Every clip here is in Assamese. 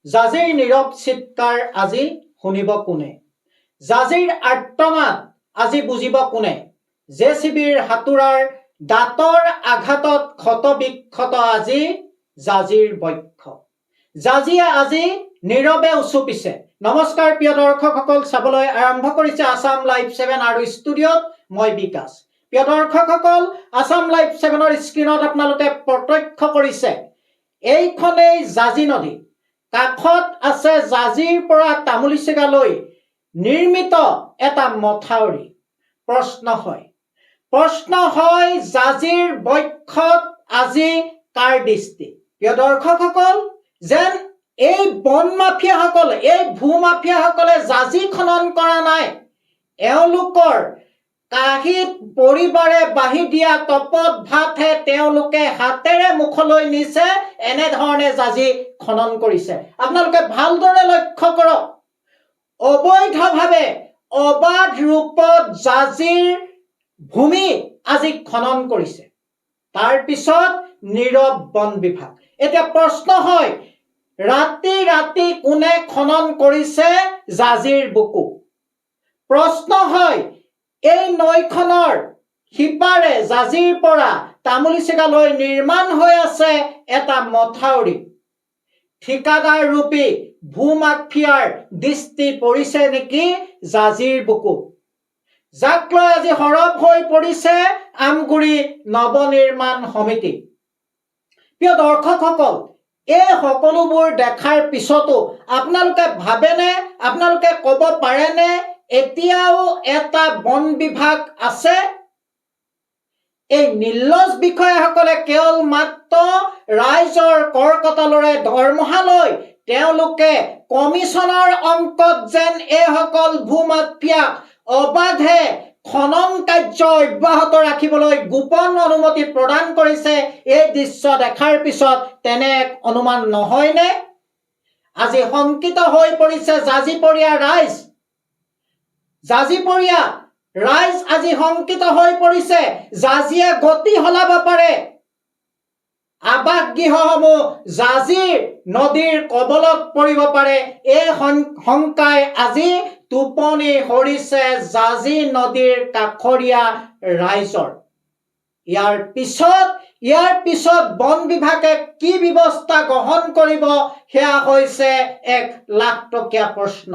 জাজিৰ নীৰৱ চিৎকাৰ আজি শুনিব কোনে? জাজিৰ আৰ্তনাদ আজি বুজিব কোনে? জেচিবিৰ হাতোৰাৰ দাঁতৰ আঘাতত ক্ষতবিক্ষত আজি জাজিৰ বক্ষ। জাজিয়ে আজি নীৰৱে উচুপিছে। নমস্কাৰ প্ৰিয় দৰ্শকসকল, চাবলৈ আৰম্ভ কৰিছে আছাম লাইভ 7 আৰু ষ্টুডিঅ'ত মই বিকাশ। প্ৰিয় দৰ্শকসকল, আছাম লাইভ 7ৰ স্ক্ৰীণত আপোনালোকে প্ৰত্যক্ষ কৰিছে এইখনেই জাজি নদী। কাষত আছে জাজিৰ পৰা তামুলীচিগালৈ নিৰ্মিত এটা মথাউৰি। প্ৰশ্ন হয় জাজিৰ বক্ষত আজি কাৰ দৃষ্টি? প্ৰিয় দৰ্শকসকল, যেন এই বন মাফিয়াসকলে, এই ভূ মাফিয়াসকলে জাজি খনন কৰা নাই, এওঁলোকৰ কাঁহীত পৰিবাৰে বাঢ়ি দিয়া তপত ভাতহে তেওঁলোকে হাতেৰে মুখলৈ নিছে, এনেধৰণে জাজি খনন কৰিছে। আপোনালোকে ভালদৰে লক্ষ্য কৰক, অবৈধভাৱে অবাধ ৰূপত জাজিৰ ভূমি আজি খনন কৰিছে। তাৰ পিছত নীৰৱ বন বিভাগ। এতিয়া প্ৰশ্ন হয়, ৰাতি ৰাতি কোনে খনন কৰিছে জাজিৰ বুকু? প্ৰশ্ন হয়, এই নৈখনৰ সিপাৰে জাজিৰ পৰা তামুলীচিগালৈ নিৰ্মাণ হৈ আছে এটা মথাউৰি। ঠিকাদাৰ ৰূপী ভূমাফিয়াৰ দৃষ্টি পৰিছে নেকি জাজিৰ বুকুত? যাক লৈ আজি সৰব হৈ পৰিছে আমগুৰি নৱনিৰ্মাণ সমিতি। প্ৰিয় দৰ্শকসকল, এই সকলোবোৰ দেখাৰ পিছতো আপোনালোকে ভাবেনে, আপোনালোকে ক'ব পাৰেনে এতিয়াও এটা বন বিভাগ আছে? এই নিৰ্লজ্জ বিষয়াসকলে কেৱল মাত্ৰ ৰাইজৰ কৰ্কটলৰে দৰমহা লৈ তেওঁলোকে কমিছনৰ অংকত যেন এইসকল ভূমাফিয়াক অবাধে খনন কাৰ্য অব্যাহত ৰাখিবলৈ গোপন অনুমতি প্ৰদান কৰিছে। এই দৃশ্য দেখাৰ পিছত তেনে এক অনুমান নহয়নে? আজি শংকিত হৈ পৰিছে জাজিপৰীয়া ৰাইজ। জাজিপৰীয়া ৰাইজ আজি শংকিত হৈ পৰিছে। জাজিয়ে গতি সলাব পাৰে। আৱাস গৃহসমূহ জাজিৰ নদীৰ কবলত পৰিব পাৰে। এই শংকাই আজি টোপনি সৰিছে জাজি নদীৰ কাষৰীয়া ৰাইজৰ। ইয়াৰ পিছত বন বিভাগে কি ব্যৱস্থা গ্ৰহণ কৰিব, সেয়া হৈছে এক লাখটকীয়া প্ৰশ্ন।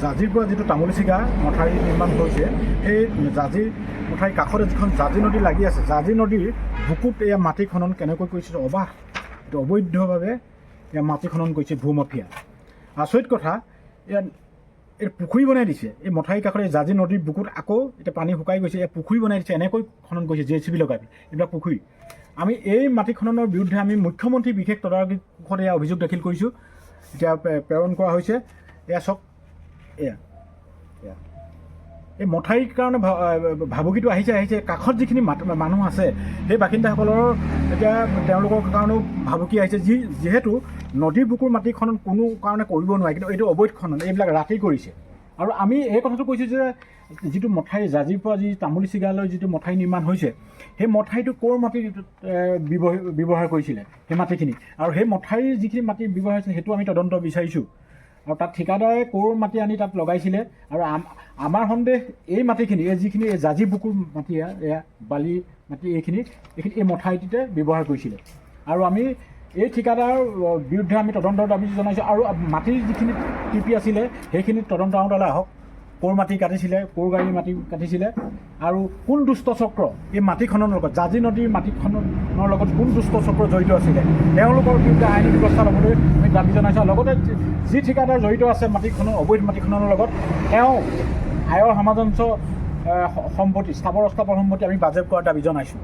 জাজিৰ পৰা যিটো তামুলীচিগা মথাউৰি নিৰ্মাণ হৈছে, সেই জাজিৰ মথাউৰিৰ কাষতে যিখন জাজি নদী লাগি আছে, জাজি নদীৰ বুকুত এয়া মাটি খনন কেনেকৈ কৰিছে? অবৈধভাৱে এয়া মাটি খনন কৰিছে ভূমাফিয়া। আচৰিত কথা, এই পুখুৰী বনাই দিছে। এই মথাউৰিৰ কাষতে জাজি নদীৰ বুকুত আকৌ এতিয়া পানী শুকাই গৈছে, এই পুখুৰী বনাই দিছে। এনেকৈ খনন কৰিছে জেচিবি লগাই এইবিলাক পুখুৰী। আমি এই মাটি খননৰ বিৰুদ্ধে আমি মুখ্যমন্ত্ৰী বিশেষ তদাৰকী কোষত এয়া অভিযোগ দাখিল কৰিছোঁ, এতিয়া প্ৰেৰণ কৰা হৈছে। এয়া চাওক, এয়া এই মথাউৰিৰ কাৰণে ভাবুকিটো আহিছে। কাষত যিখিনি মানুহ আছে, সেই বাসিন্দাসকলৰ এতিয়া তেওঁলোকৰ কাৰণেও ভাবুকি আহিছে, যিহেতু নদীৰ বুকুৰ মাটি খনন কোনো কাৰণে কৰিব নোৱাৰে, কিন্তু এইটো অবৈধ খনন, এইবিলাক ৰাতি কৰিছে। আৰু আমি এই কথাটো কৈছোঁ যে যিটো মথাউৰি জাজিৰ পৰা যি তামুলীচিগালৈ যিটো মথাউৰি নিৰ্মাণ হৈছে, সেই মথাউৰিটো ক'ৰ মাটি ব্যৱহাৰ কৰিছিলে সেই মাটিখিনি, আৰু সেই মথাউৰিৰ যিখিনি মাটি ব্যৱহাৰ হৈছিলে সেইটো আমি তদন্ত বিচাৰিছোঁ। আৰু তাত ঠিকাদাৰে ক'ৰ মাটি আনি তাত লগাইছিলে, আৰু আমাৰ সন্দেহ এই মাটিখিনি, যিখিনি এই জাজি বুকুৰ মাটি, এয়া বালি মাটি, এইখিনি এই মথাউৰিটোতে ব্যৱহাৰ কৰিছিলে। আৰু আমি এই ঠিকাদাৰৰ বিৰুদ্ধে আমি তদন্তৰ দাবী জনাইছোঁ। আৰু মাটিৰ যিখিনি টিপি আছিলে সেইখিনি তদন্ত আওতালৈ আহক। ক'ৰ মাটি কাটিছিলে, ক'ৰ গাড়ীৰ মাটি কাটিছিলে, আৰু কোন দুষ্ট চক্ৰ এই মাটি খননৰ লগত, জাজি নদীৰ মাটি খননৰ লগত কোন দুষ্ট চক্ৰ জড়িত আছিলে, তেওঁলোকৰ বিৰুদ্ধে আইনী ব্যৱস্থা ল'বলৈ আমি দাবী জনাইছোঁ। লগতে যি ঠিকাদাৰ জড়িত আছে অবৈধ মাটি খননৰ লগত, তেওঁ আয়ৰ সামঞ্জস্য সম্পত্তি, স্থাৱৰ অস্থাৱৰ সম্পত্তি আমি বাজেয়াপ্ত কৰাৰ দাবী জনাইছোঁ।